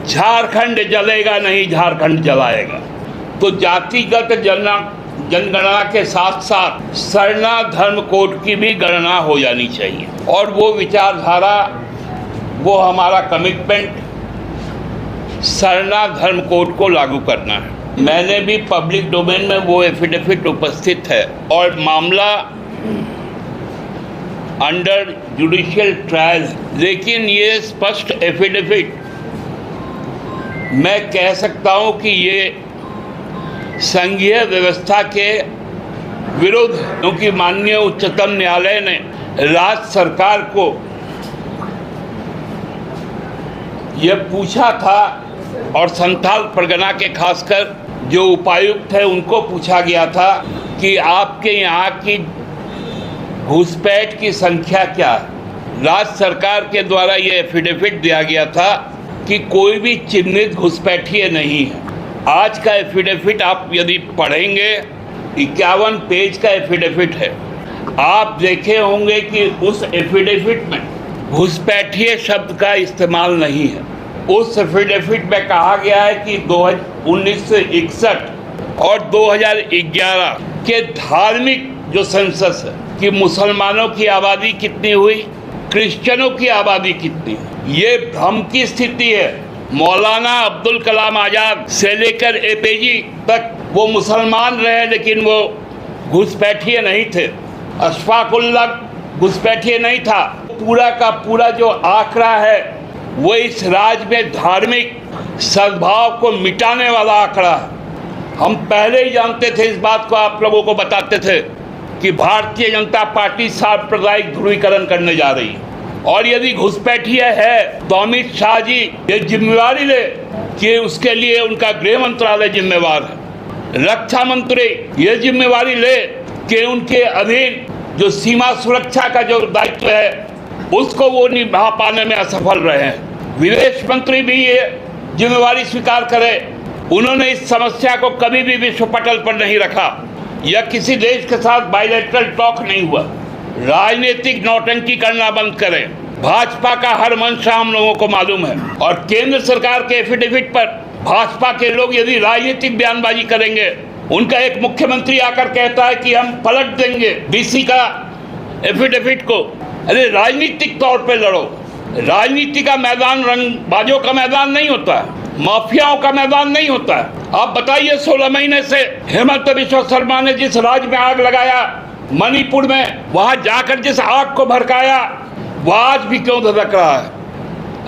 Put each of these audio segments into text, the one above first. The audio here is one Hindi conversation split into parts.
झारखंड जलेगा नहीं, झारखंड जलाएगा। तो जातिगत जनगणना के साथ साथ सरना धर्म कोड की भी गणना हो जानी चाहिए, और वो विचारधारा, वो हमारा कमिटमेंट सरना धर्म कोड को लागू करना है। मैंने भी पब्लिक डोमेन में वो एफिडेविट उपस्थित है और मामला अंडर जुडिशियल ट्रायल, लेकिन ये स्पष्ट एफिडेविट मैं कह सकता हूं कि ये संघीय व्यवस्था के विरुद्ध, क्योंकि माननीय उच्चतम न्यायालय ने राज्य सरकार को यह पूछा था, और संथाल परगना के खासकर जो उपायुक्त है उनको पूछा गया था कि आपके यहाँ की घुसपैठ की संख्या क्या है। राज्य सरकार के द्वारा ये एफिडेविट दिया गया था कि कोई भी चिन्हित घुसपैठिए नहीं है। आज का एफिडेविट आप यदि पढ़ेंगे, 51 पेज का एफिडेविट है। आप देखे होंगे कि उस एफिडेविट में घुसपैठिए शब्द का इस्तेमाल नहीं है। उस एफिडेविट में कहा गया है कि 1961 और 2011 के धार्मिक जो सेंसस है कि मुसलमानों की आबादी कितनी हुई, क्रिश्चियनों की आबादी कितनी, ये भ्रम की स्थिति है। मौलाना अब्दुल कलाम आजाद से लेकर एपीजे तक वो मुसलमान रहे, लेकिन वो घुसपैठिए नहीं थे। अशफाकुल्लाह घुसपैठिए नहीं था। पूरा का पूरा जो आंकड़ा है वो इस राज्य में धार्मिक सद्भाव को मिटाने वाला आंकड़ा है। हम पहले ही जानते थे इस बात को, आप लोगों को बताते थे कि भारतीय जनता पार्टी सांप्रदायिक ध्रुवीकरण करने जा रही है, और यदि घुसपैठिए है तो अमित शाह जी ये जिम्मेवारी ले कि उसके लिए उनका गृह मंत्रालय जिम्मेवार है। रक्षा मंत्री ये जिम्मेवारी ले कि उनके अधीन जो सीमा सुरक्षा का जो दायित्व है उसको वो निभा पाने में असफल रहे हैं। विदेश मंत्री भी ये जिम्मेवारी स्वीकार करे। उन्होंने इस समस्या को कभी भी विश्व पटल पर नहीं रखा, या किसी देश के साथ बायलैटरल टॉक नहीं हुआ। राजनीतिक नौटंकी करना बंद करें। भाजपा का हर मंशा हम लोगों को मालूम है, और केंद्र सरकार के एफिडेविट पर भाजपा के लोग यदि राजनीतिक बयानबाजी करेंगे, उनका एक मुख्यमंत्री आकर कहता है कि हम पलट देंगे डीसी का एफिडेविट को। अरे राजनीतिक तौर पे लड़ो। राजनीति का मैदान रंगबाजों का मैदान नहीं होता है, माफियाओं का मैदान नहीं होता है। आप बताइए 16 महीने से हेमंत बिश्व शर्मा ने जिस राज्य में आग लगाया, मणिपुर में, वहां जाकर जिस आग को भड़काया, वह आज भी क्यों धधक रहा है?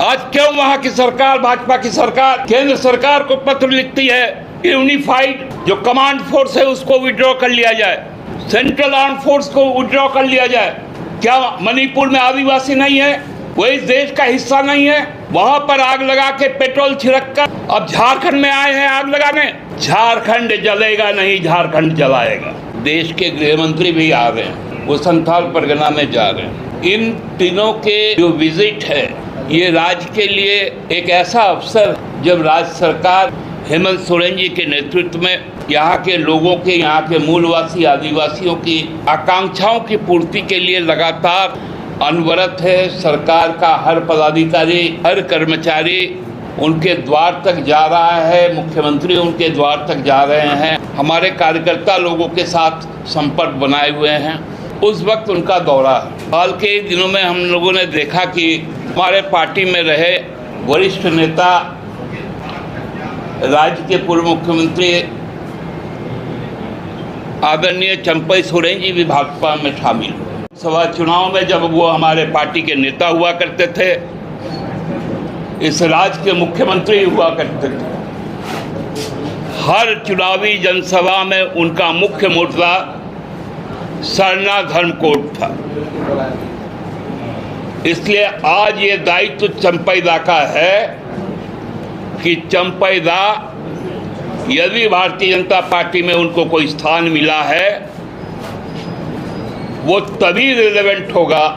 आज क्यों वहां की सरकार, भाजपा की सरकार, केंद्र सरकार को पत्र लिखती है कि यूनिफाइड जो कमांड फोर्स है उसको विड्रॉ कर लिया जाए, सेंट्रल आर्म फोर्स को विड्रॉ कर लिया जाए। क्या मणिपुर में आदिवासी नहीं है? वो इस देश का हिस्सा नहीं है? वहां पर आग लगा के पेट्रोल छिड़क कर अब झारखंड में आए हैं आग लगाने। झारखंड जलेगा नहीं, झारखंड जलाएगा। देश के गृह मंत्री भी आ रहे हैं, वो संथाल परगना में जा रहे हैं। इन तीनों के जो विजिट है ये राज्य के लिए एक ऐसा अवसर, जब राज्य सरकार हेमंत सोरेन जी के नेतृत्व में यहाँ के लोगों के, यहाँ के मूलवासी आदिवासियों की आकांक्षाओं की पूर्ति के लिए लगातार अनवरत है। सरकार का हर पदाधिकारी, हर कर्मचारी उनके द्वार तक जा रहा है, मुख्यमंत्री उनके द्वार तक जा रहे हैं। हमारे कार्यकर्ता लोगों के साथ संपर्क बनाए हुए हैं। उस वक्त उनका दौरा है। हाल के दिनों में हम लोगों ने देखा कि हमारे पार्टी में रहे वरिष्ठ नेता, राज्य के पूर्व मुख्यमंत्री आदरणीय चंपई सोरेन जी भी भाजपा में शामिल हुए। सभा चुनाव में जब वो हमारे पार्टी के नेता हुआ करते थे, इस राज्य के मुख्यमंत्री हुआ करते थे, हर चुनावी जनसभा में उनका मुख्य मुद्दा सरना धर्म कोड था। इसलिए आज ये दायित्व चंपईदा का है कि चंपईदा, यदि भारतीय जनता पार्टी में उनको कोई स्थान मिला है, वो तभी रिलेवेंट होगा,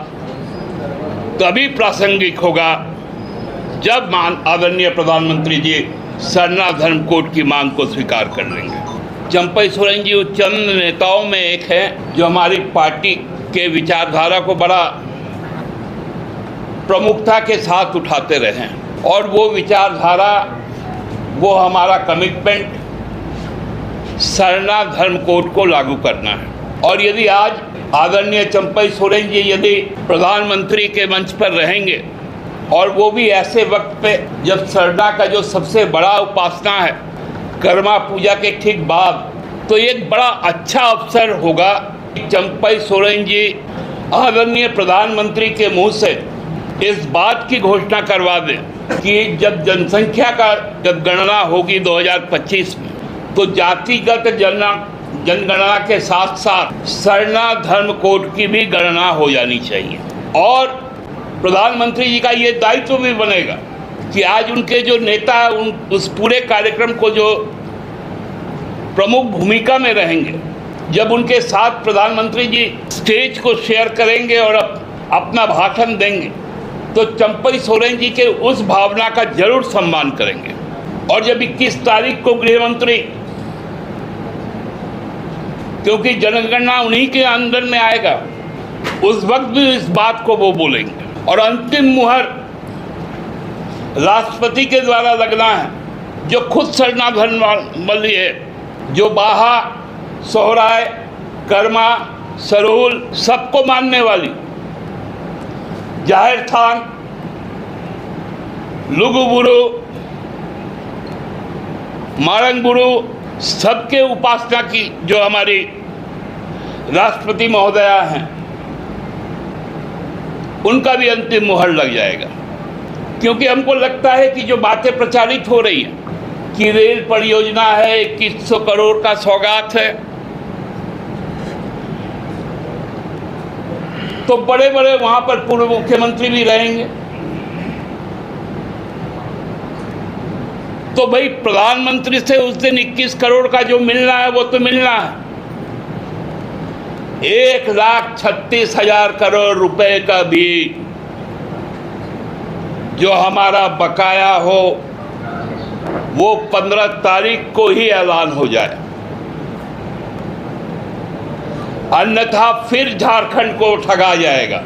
तभी प्रासंगिक होगा, जब आदरणीय प्रधानमंत्री जी सरना धर्म कोड की मांग को स्वीकार कर लेंगे। चंपई सोरेन जी उस चंद नेताओं में एक हैं जो हमारी पार्टी के विचारधारा को बड़ा प्रमुखता के साथ उठाते रहे हैं और वो विचारधारा, वो हमारा कमिटमेंट सरना धर्म कोड को लागू करना है। और यदि आज आदरणीय चंपई सोरेन जी यदि प्रधानमंत्री के मंच पर रहेंगे और वो भी ऐसे वक्त पे जब सरना का जो सबसे बड़ा उपासना है कर्मा पूजा के ठीक बाद, तो एक बड़ा अच्छा अवसर होगा कि चंपई सोरेन जी आदरणीय प्रधानमंत्री के मुंह से इस बात की घोषणा करवा दें कि जब जनसंख्या का जब गणना होगी 2025 में, तो जातिगत जनगणना के साथ साथ सरना धर्म कोड की भी गणना हो जानी चाहिए। और प्रधानमंत्री जी का ये दायित्व भी बनेगा कि आज उनके जो नेता उस पूरे कार्यक्रम को जो प्रमुख भूमिका में रहेंगे, जब उनके साथ प्रधानमंत्री जी स्टेज को शेयर करेंगे और अपना भाषण देंगे, तो चंपई सोरेन जी के उस भावना का जरूर सम्मान करेंगे। और जब 21 तारीख को गृह मंत्री, क्योंकि जनगणना उन्हीं के अंदर में आएगा, उस वक्त भी इस बात को वो बोलेंगे। और अंतिम मुहर राष्ट्रपति के द्वारा लगना है, जो खुद सरना धर्मावलंबी है, जो बाहा, सोहराय, कर्मा, सरोल सबको मानने वाली, जाहिर थान, लुगुबुरु, मारंगबुरु सबके उपासना की जो हमारी राष्ट्रपति महोदया हैं, उनका भी अंतिम मुहर लग जाएगा। क्योंकि हमको लगता है कि जो बातें प्रचारित हो रही हैं कि रेल परियोजना है, 2100 करोड़ का सौगात है, तो बड़े बड़े वहां पर पूर्व मुख्यमंत्री भी रहेंगे, तो भाई प्रधानमंत्री से उस दिन 21 करोड़ का जो मिलना है वो तो मिलना है। 1,36,000 करोड़ रुपए का भी जो हमारा बकाया हो वो 15 तारीख को ही ऐलान हो जाए, अन्यथा फिर झारखंड को ठगा जाएगा,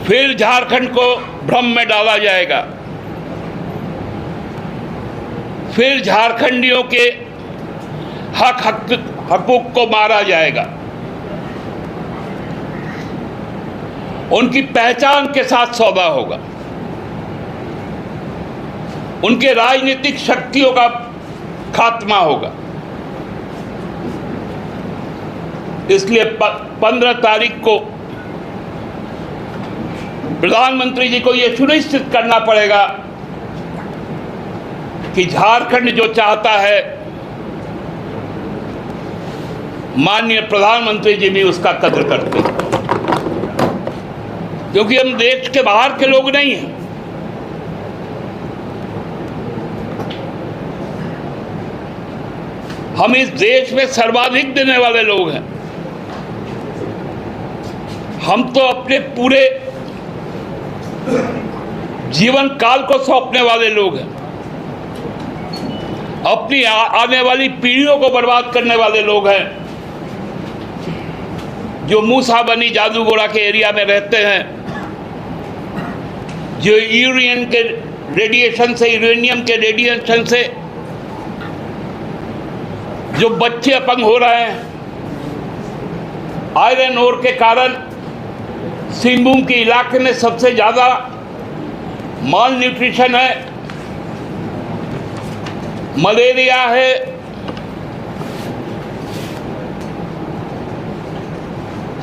फिर झारखंड को भ्रम में डाला जाएगा, फिर झारखंडियों के हकूक को मारा जाएगा, उनकी पहचान के साथ सौदा होगा, उनके राजनीतिक शक्तियों का खात्मा होगा। इसलिए 15 तारीख को प्रधानमंत्री जी को यह सुनिश्चित करना पड़ेगा कि झारखंड जो चाहता है, माननीय प्रधानमंत्री जी भी उसका कद्र करते हैं। क्योंकि हम देश के बाहर के लोग नहीं हैं, हम इस देश में सर्वाधिक देने वाले लोग हैं। हम तो अपने पूरे जीवन काल को सौंपने वाले लोग हैं, अपनी आने वाली पीढ़ियों को बर्बाद करने वाले लोग हैं, जो मूसा बनी जादूगोड़ा के एरिया में रहते हैं, जो यूरेनियम के रेडिएशन से जो बच्चे अपंग हो रहे हैं, आयरन ओर के कारण सिंहभूम के इलाके में सबसे ज़्यादा माल न्यूट्रिशन है, मलेरिया है,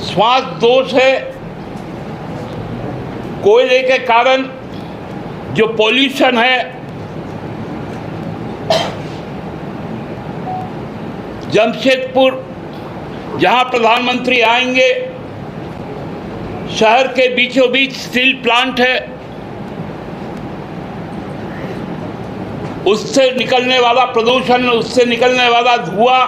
श्वास दोष है, कोयले के कारण जो पॉल्यूशन है, जमशेदपुर जहां प्रधानमंत्री आएंगे, शहर के बीचों बीच स्टील प्लांट है, उससे निकलने वाला प्रदूषण, उससे निकलने वाला धुआं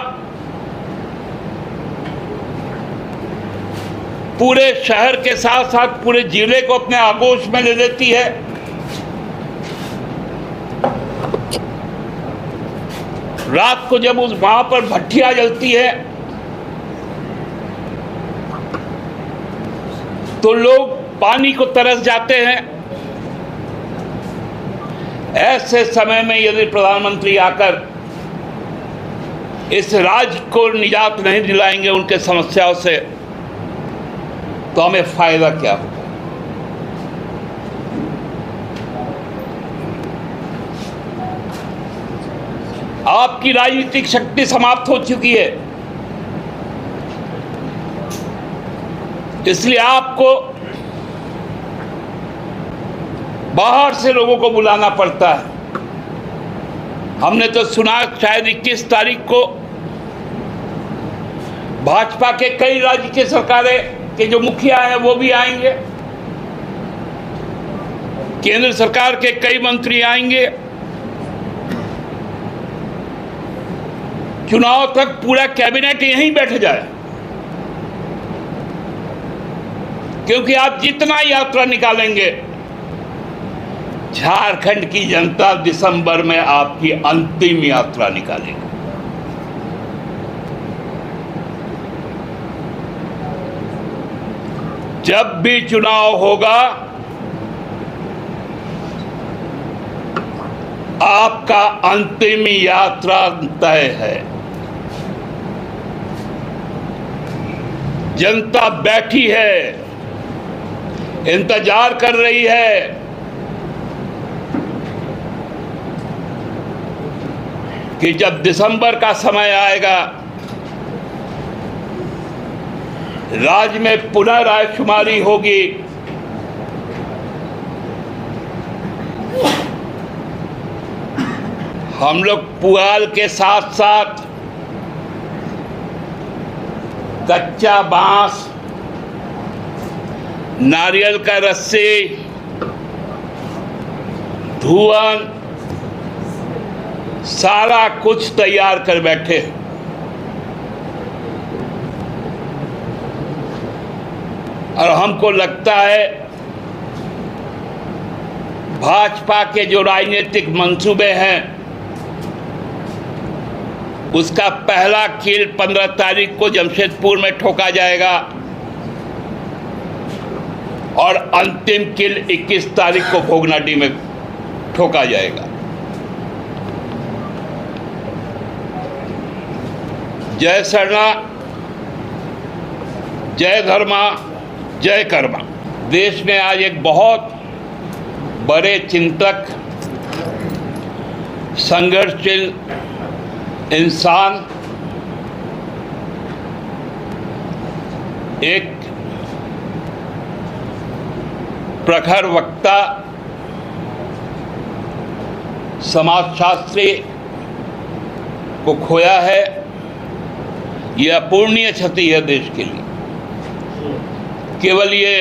पूरे शहर के साथ साथ पूरे जिले को अपने आगोश में ले लेती है। रात को जब उस वहां पर भट्टियां जलती है तो लोग पानी को तरस जाते हैं। ऐसे समय में यदि प्रधानमंत्री आकर इस राज्य को निजात नहीं दिलाएंगे उनके समस्याओं से, तो हमें फायदा क्या होगा? आपकी राजनीतिक शक्ति समाप्त हो चुकी है, इसलिए आपको बाहर से लोगों को बुलाना पड़ता है। हमने तो सुना शायद 21 तारीख को भाजपा के कई राज्य के सरकारें के जो मुखिया हैं वो भी आएंगे, केंद्र सरकार के कई मंत्री आएंगे। चुनाव तक पूरा कैबिनेट यहीं बैठ जाए, क्योंकि आप जितना यात्रा निकालेंगे, झारखंड की जनता दिसंबर में आपकी अंतिम यात्रा निकालेगी। जब भी चुनाव होगा, आपका अंतिम यात्रा तय है। जनता बैठी है, इंतजार कर रही है कि जब दिसंबर का समय आएगा, राज्य में पुनः रायशुमारी होगी, हम लोग पुआल के साथ साथ कच्चा बांस, नारियल का रस्सी, धुआं, सारा कुछ तैयार कर बैठे। और हमको लगता है भाजपा के जो राजनीतिक मंसूबे हैं, उसका पहला कील 15 तारीख को जमशेदपुर में ठोका जाएगा और अंतिम कील 21 तारीख को भोगनाडीह में ठोका जाएगा। जय सरना, जय धर्मा, जय कर्मा। देश में आज एक बहुत बड़े चिंतक, संघर्षशील इंसान, एक प्रखर वक्ता, समाजशास्त्री को खोया है। यह अपूर्णीय क्षति है देश के लिए। केवल ये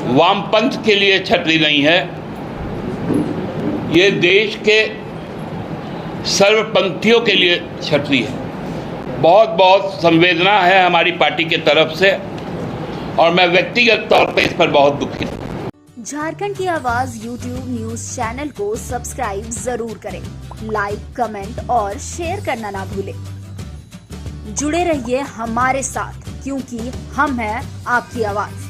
वामपंथ के लिए क्षति नहीं है, ये देश के सर्वपंथियों के लिए क्षति है। बहुत बहुत संवेदना है हमारी पार्टी की तरफ से और मैं व्यक्तिगत तौर पे इस पर बहुत दुखी हूँ। झारखंड की आवाज YouTube न्यूज चैनल को सब्सक्राइब जरूर करें, लाइक, कमेंट और शेयर करना ना भूलें। जुड़े रहिए हमारे साथ, क्योंकि हम हैं आपकी आवाज।